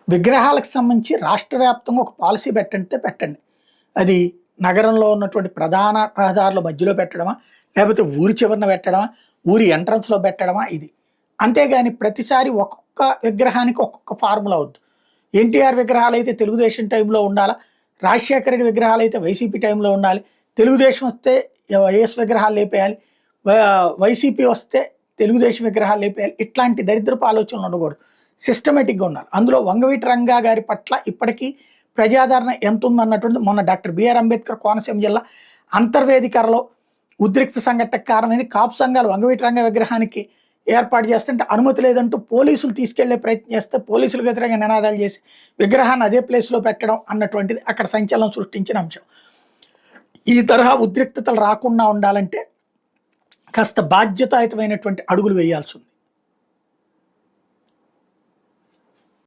విగ్రహాలకు సంబంధించి రాష్ట్ర వ్యాప్తంగా ఒక పాలసీ పెట్టంటే పెట్టండి. అది నగరంలో ఉన్నటువంటి ప్రధాన రహదారుల మధ్యలో పెట్టడమా? లేకపోతే ఊరి చివరన పెట్టడమా? ఊరి ఎంట్రన్స్‌లో పెట్టడమా? ఇది. అంతేగాని ప్రతిసారి ఒక్కొక్క విగ్రహానికి ఒక్కొక్క ఫార్ములా వద్దు. ఎన్టీఆర్ విగ్రహాలైతే తెలుగుదేశం టైంలో ఉండాలా? రాజశేఖర రెడ్డి విగ్రహాలైతే వైసీపీ టైంలో ఉండాలి. తెలుగుదేశం వస్తే వైఎస్ విగ్రహాలు లేపేయాలి. వైసీపీ వస్తే తెలుగుదేశం విగ్రహాలు లేపేయాలి. ఇట్లాంటి దరిద్రపు ఆలోచనలు ఉండకూడదు. సిస్టమేటిక్‌గా ఉండాలి. అందులో వంగవీటి రంగా గారి పట్ల ఇప్పటికీ ప్రజాదరణ ఎంతుందన్నటువంటిది మొన్న డాక్టర్ బిఆర్ అంబేద్కర్ కోనసీమ జిల్లా అంతర్వేదికరలో ఉద్రిక్త సంఘటనకు కారణమైంది. కాపు సంఘాలు వంగవీటి రంగా విగ్రహానికి ఏర్పాటు చేస్తుంటే అనుమతి లేదంటూ పోలీసులు తీసుకెళ్లే ప్రయత్నం చేస్తే పోలీసులకు వ్యతిరేకంగా నినాదాలు చేసి విగ్రహాన్ని అదే ప్లేస్‌లో పెట్టడం అన్నటువంటిది అక్కడ సంచలనం సృష్టించిన అంశం. ఈ తరహా ఉద్రిక్తతలు రాకుండా ఉండాలంటే కాస్త బాధ్యతాయుతమైనటువంటి అడుగులు వేయాల్సి ఉంది.